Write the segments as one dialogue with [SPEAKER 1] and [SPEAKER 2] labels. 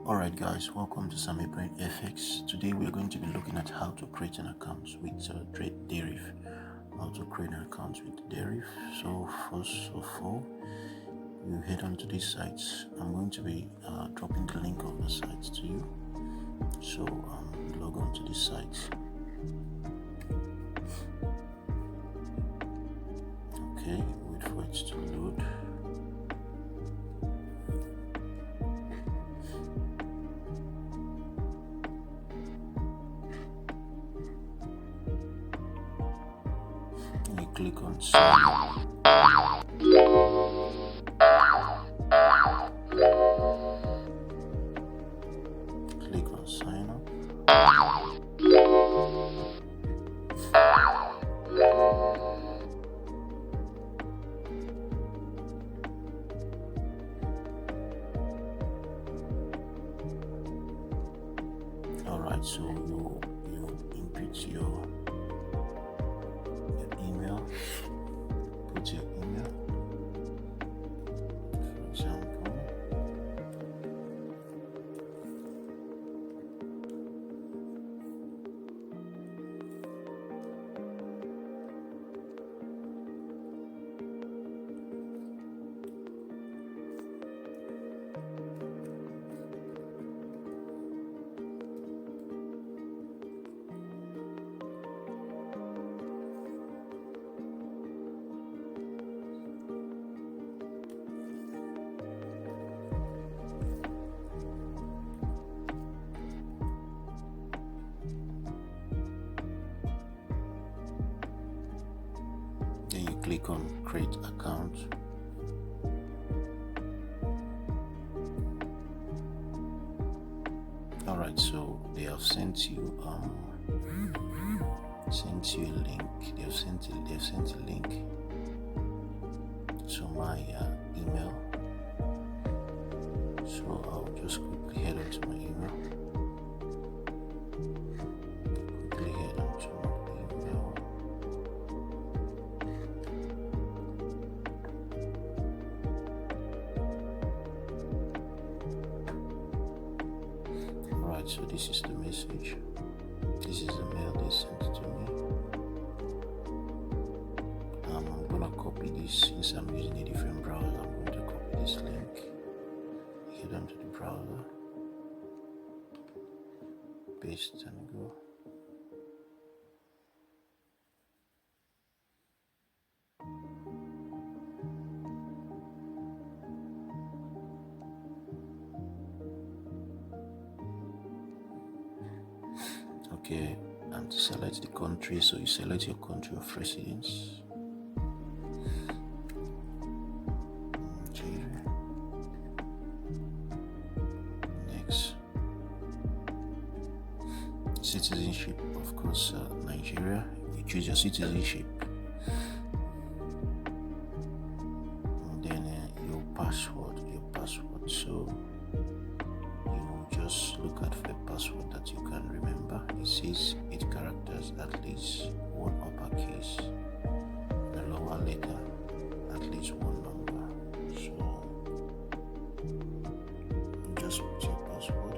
[SPEAKER 1] Alright guys, welcome to SammybrainFx. Today we are going to be looking at how to create an account with Deriv. How to create an account with Deriv. So first of all, you head on to this site. I'm going to be dropping the link of the site to you. So log on to this site. Okay, wait for it to load. You click on sign up. Click on sign up. Alright, so you input your email. Put your email, for example. Then you click on create account. Alright, so they have sent you a link. They have sent a link to my email. So I'll just quickly head on to my email. Quickly head on to my email. Alright, so this is the message. This is the mail they sent to me. I'm gonna copy this since I'm using a different browser. I'm going to copy this link. Head on to the browser. Paste and go. Okay, and to select the country, so you select your country of residence. Nigeria. Next, citizenship, of course, Nigeria. You choose your citizenship, and then your password. So you just look at the password that you can remember. It says 8 characters, at least one uppercase, the lower letter, at least one number. So you just put your password.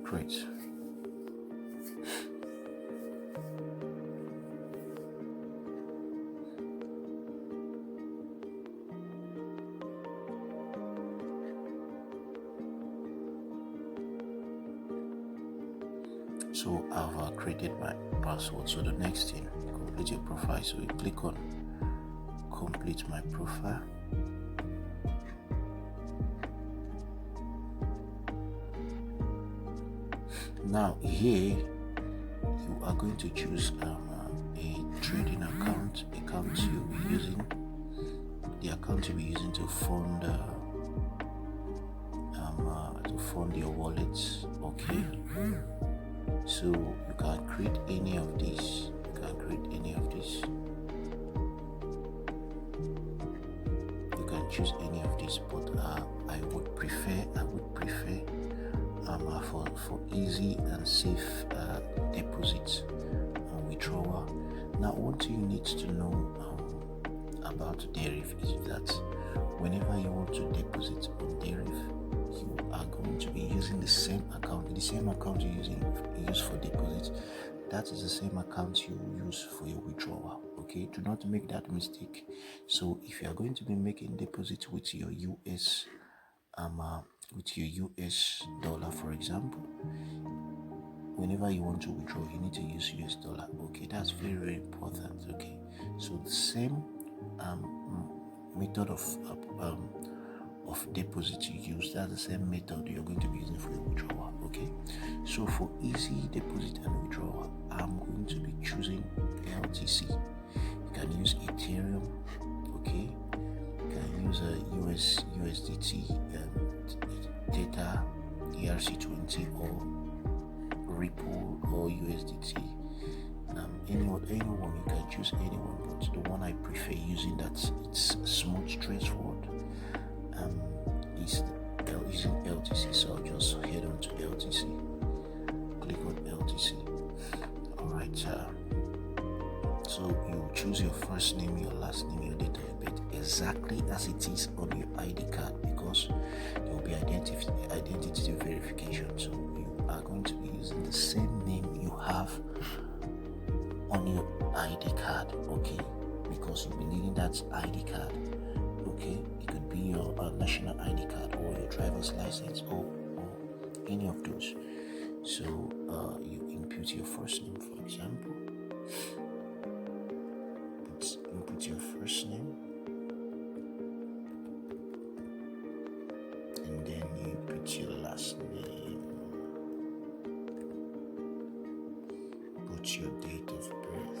[SPEAKER 1] Great. So I've created my password. So the next thing, complete your profile. So you click on complete my profile. Now here you are going to choose a trading account you'll be using, the account you'll be using to fund fund your wallet. Okay, so you can create any of these. You can choose any of these, but I would prefer for easy and safe deposits and withdrawal. Now, one thing you need to know about Deriv is that whenever you want to deposit on Deriv, you are going to be using the same account you use for deposits. That is the same account you use for your withdrawal. Okay, do not make that mistake. So if you are going to be making deposits with your US dollar, for example, whenever you want to withdraw, you need to use US dollar. Okay, that's very, very important. Okay, so the same method of deposit you use, that's the same method you're going to be using for your withdrawal. Okay, so for easy deposit and withdrawal, I'm going to be choosing LTC. You can use Ethereum. Okay, you can use a USDT data ERC20 or Ripple or USDT. Anyone you can choose anyone, but the one I prefer using that's it's smooth, straightforward, is using LTC. So I'll just head on to LTC, click on LTC. Alright, so you choose your first name, your last name, your date of birth exactly as it is on your ID card, because there will be identity verification. So you are going to be using the same name you have on your ID card, okay? Because you'll be needing that ID card, okay? It could be your national ID card or your driver's license or any of those. So you input your first name, for example. Input your first name, and then you put your last name. Put your date of birth.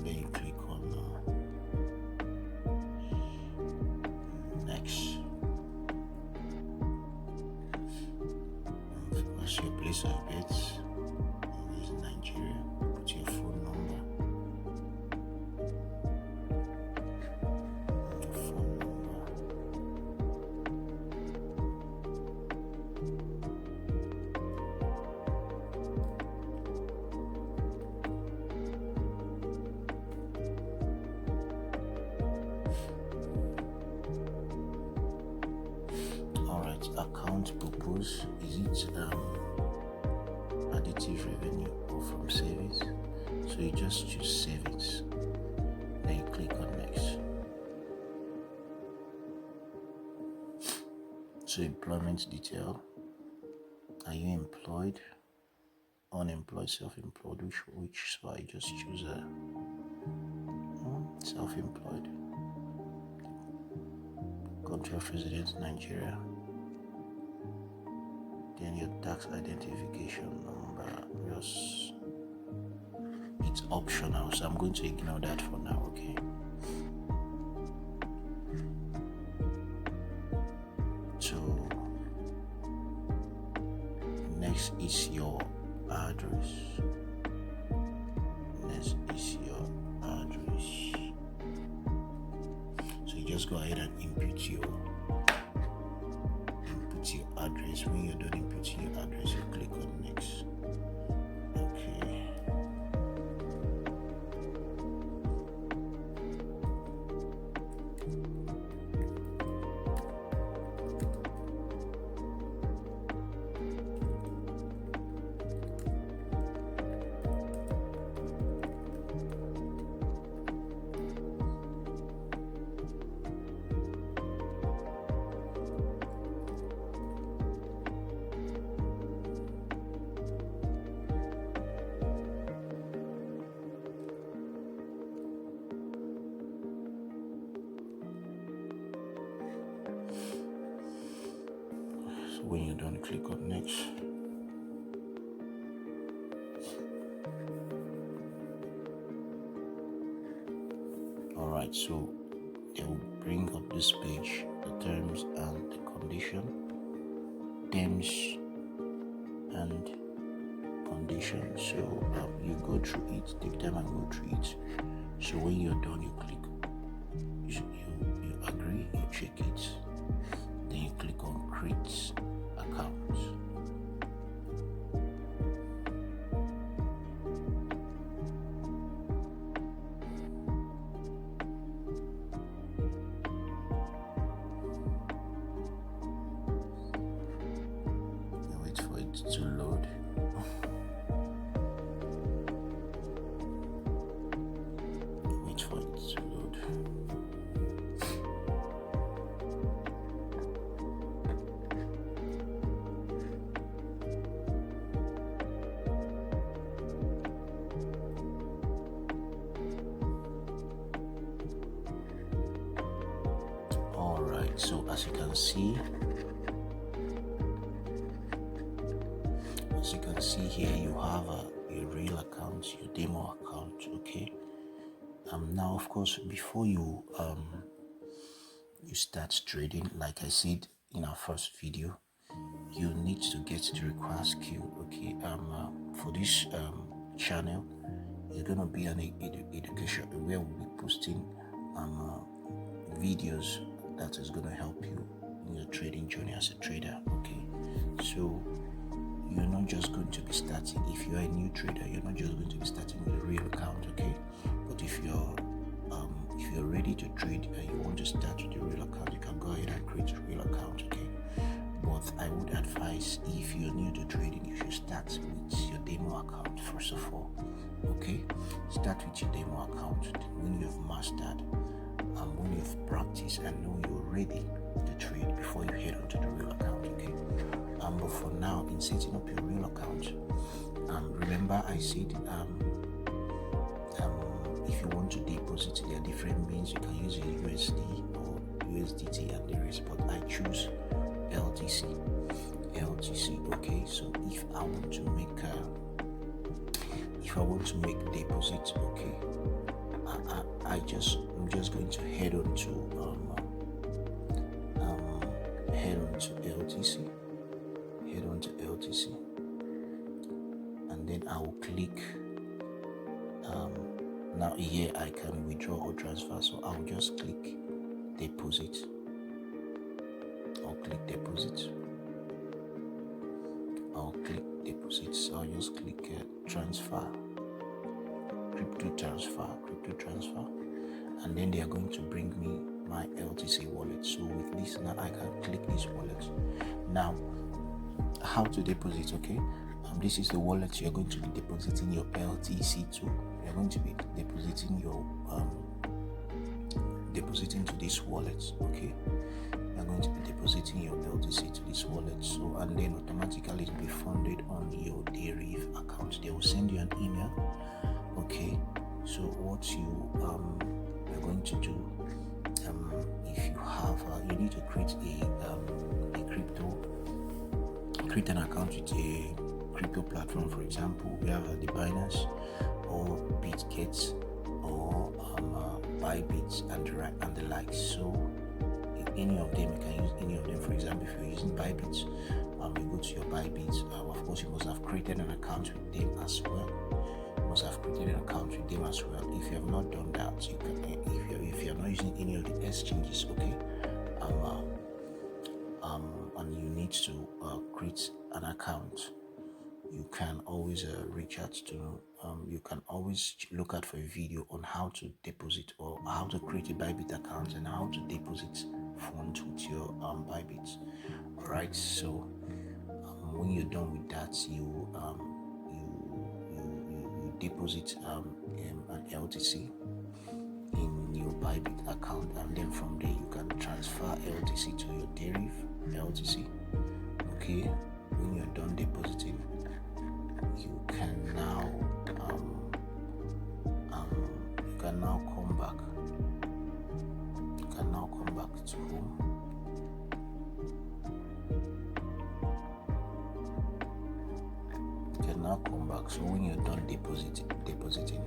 [SPEAKER 1] Then you click on next. What's your place of birth? This is Nigeria. Put your phone number. Alright, account purpose. Is it additive revenue or from savings? So you just choose savings, then you click on next. So employment detail. Are you employed, unemployed, self-employed? Which so I just choose self-employed. Country of residence, Nigeria. Then your tax identification number, it's optional, so I'm going to ignore that for now. Okay, so next is your address. So you just go ahead and input your address. When you're done inputting your address, you click on next. Okay. when you're done, click on next. Alright, so they will bring up this page, the terms and the condition, terms and conditions. So you go through it, take time and go through it. So when you're done, you click, you agree, you check it, then you click on create account. To load. Wait for it to load. Alright, so as you can see, here you have your real account, your demo account. Okay, now of course, before you start trading, like I said in our first video, you need to get the required skill. Okay, for this channel, it's gonna be an education where we'll be posting videos that is gonna help you in your trading journey as a trader. Okay, so you're not just going to be starting, if you're a new trader, you're not just going to be starting with a real account. Okay, but if you're ready to trade and you want to start with a real account, you can go ahead and create a real account. Okay, but I would advise, if you're new to trading, you should start with your demo account first of all. Okay, start with your demo account. When you've mastered and when you've practiced and know you're ready to trade, before you head on to the real account. Okay, but for now, in setting up your real account, remember I said if you want to deposit, there are different means. You can use a USD or USDT and the rest, but I choose LTC. Okay, so if I want to make deposit, okay, I'm just going to head on to LTC, and then I will click. Now here I can withdraw or transfer, so I'll just click deposit. I'll click deposit. So I'll just click transfer, crypto transfer, and then they are going to bring me my LTC wallet. So with this, now I can click this wallet. Now, how to deposit? Okay, this is the wallet you're going to be depositing your LTC to. You're going to be depositing your depositing to this wallet. Okay, you're going to be depositing your LTC to this wallet. So, and then automatically it will be funded on your Deriv account. They will send you an email. Okay, so what you are going to do, if you have you need to create create an account with a crypto platform. For example, we have the Binance or BitGet or Bybit and the likes. So any of them, you can use any of them. For example, if you're using Bybit, you go to your Bybit. Of course, you must have created an account with them as well. If you have not done that, you can. If you're not using any of the exchanges, okay, and you need to create an account, you can always reach out to. You can always look out for a video on how to deposit or how to create a Bybit account and how to deposit funds with your Bybit. Alright, so when you're done with that, you deposit an LTC in your Bybit account, and then from there you can transfer LTC to your Deriv LTC. Okay, when you're done depositing, you can now come back. You can now come back to home. now come back. So when you're done depositing,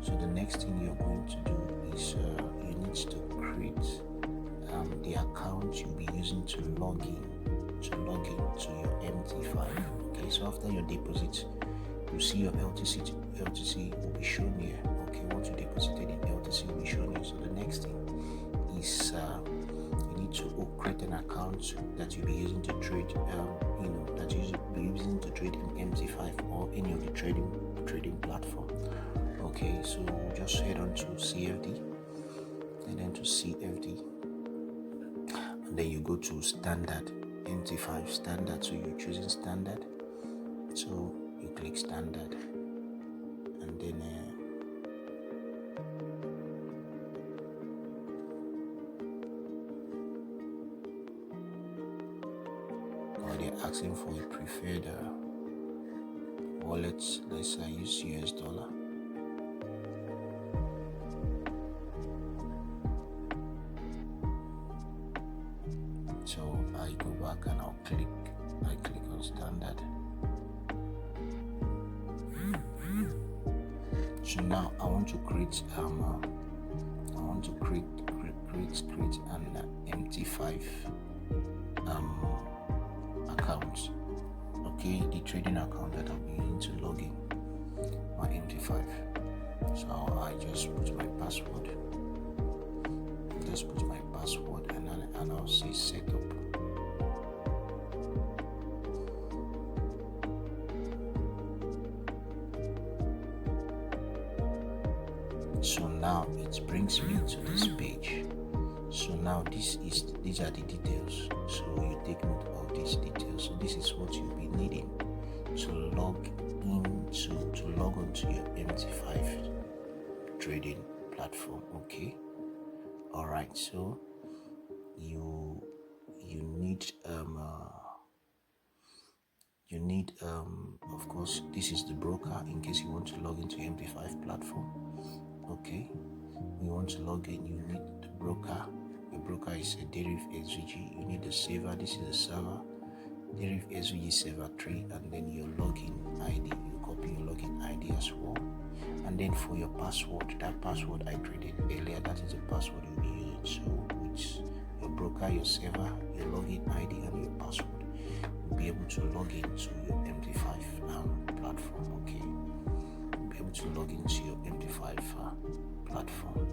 [SPEAKER 1] so the next thing you're going to do is you need to create the account you'll be using to log in to your MT5. Okay, so after your deposit, you see your LTC will be shown here. Okay, what you deposited in LTC will be shown here. So the next thing is you need to create an account that you'll be using to trade that you'll be using to trade in MT5 or any of the trading platform. Okay, so just head on to CFD and then to CFD, and then you go to standard MT5 standard. So you're choosing standard, so you click standard, and then they're asking for a preferred wallet. Let's use US dollar. So I go back and I click on standard. So now I want to create an MT5 account. Okay, the trading account that I'll be using to log in my MT5. So I just put my password. And I'll say setup. So now it brings me to this page. So now these are the details. So you take note of these details. So this is what you'll be needing to log onto your MT5 trading platform. Okay. All right. So you need of course, this is the broker in case you want to log into MT5 platform. Okay, you want to log in, you need the broker. Your broker is a Deriv SVG. You need the server. This is the server, Deriv SVG server 3, and then your login ID. You copy your login ID as well, and then for your password, that password I created earlier, that is the password you'll be using. So which your broker, your server, your login ID, and your password, you'll be able to log into your MT5 platform. Okay, you'll be able to log into your MT5 platform.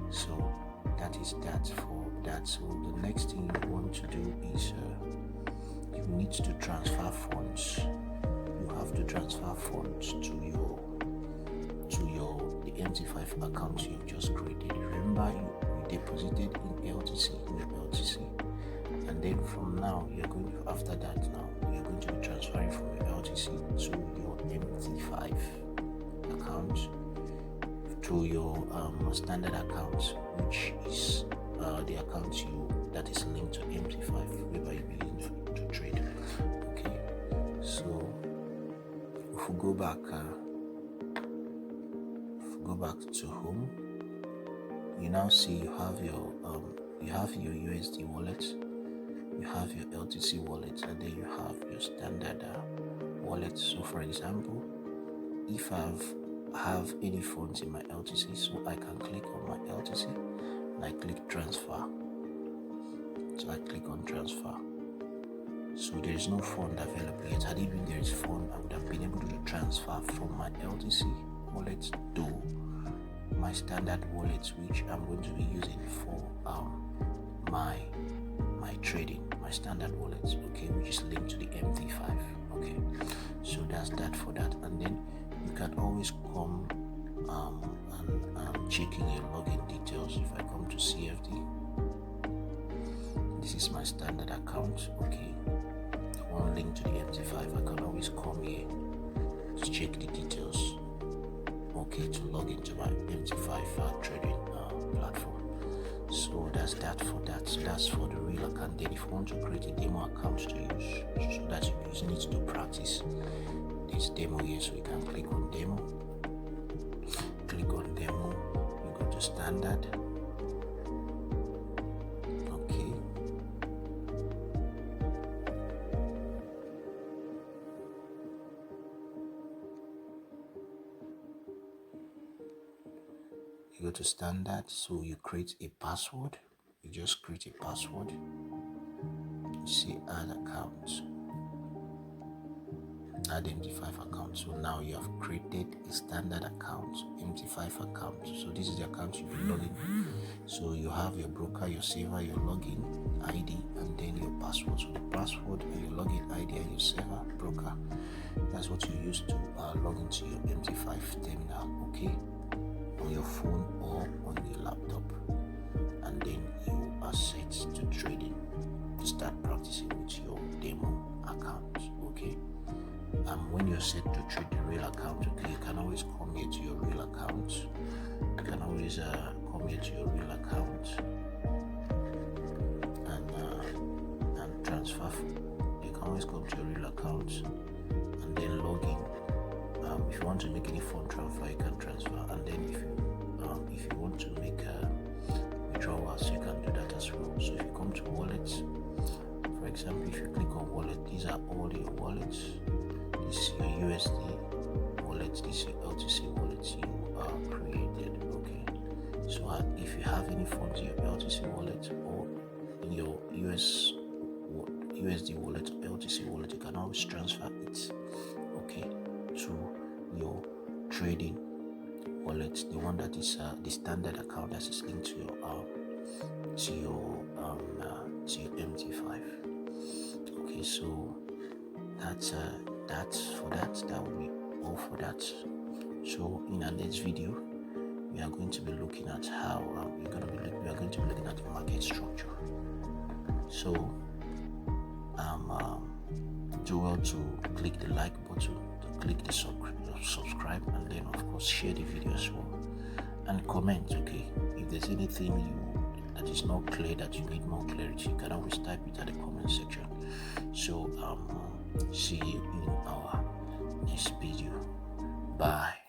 [SPEAKER 1] So that is that for that. So the next thing you want to do is you need to transfer funds. You have to transfer funds to the MT5 account you've just created. Remember, you deposited in LTC, and then from now you're going to, after that now you're going to be transferring from your LTC to your MT5 account, to your standard account, which is the account that is linked to MT5, whereby you'll be using to trade. Okay, so if we go back to home, you now see you have your USD wallet, you have your LTC wallet, and then you have your standard wallet. So for example, if I have any funds in my LTC, so I can click on my LTC and I click transfer. So I click on transfer. So there is no fund available yet. Had it been there is fund, I would have been able to transfer from my LTC wallet to my standard wallet, which I'm going to be using for my trading, my standard wallet, okay, which is linked to the MT5. Okay, so that's that for that. And then you can always come and check in your login details. If I come to CFD, this is my standard account. Okay, one link to the MT5. I can always come here to check the details. Okay, to log into my MT5 trading platform. So that's that for that. So that's for the real account. Then if you want to create a demo account to use, so that you're using it to practice this demo here, so you can click on demo. Click on demo, you go to standard. Okay, you go to standard, so you create a password. You just create a password. You see add account, add MT5 account. So now you have created a standard account, MT5 account. So this is the account you'll be logging. So you have your broker, your saver, your login ID, and then your password. So the password and your login ID and your saver broker, that's what you use to log into your MT5 terminal, okay, on your phone or on your laptop. And then you are set to trading, to start practicing with your demo account, okay. When you're set to trade the real account, okay, you can always come here to your real account. You can always come here to your real account and transfer. You can always come to your real account and then log in. If you want to make any fund transfer, you can transfer. And then if you want to make withdrawals, you can do that as well. So if you come to wallets, for example, if you click on wallet, these are all your wallets. This is your USD wallet, this is your LTC wallet you created, okay. So if you have any funds in your LTC wallet or in your USD wallet or LTC wallet, you can always transfer it, okay, to your trading wallet, the one that is the standard account that is linked to your MT5. Okay, so that's for that. That will be all for that. So in our next video, we are going to be looking at how we are going to be looking at the market structure. So do well to click the like button, to click the subscribe, and then of course share the video as well, and comment, okay. If there's anything that is not clear, that you need more clarity, you can always type it at the comment section. So see you in our next video. Bye.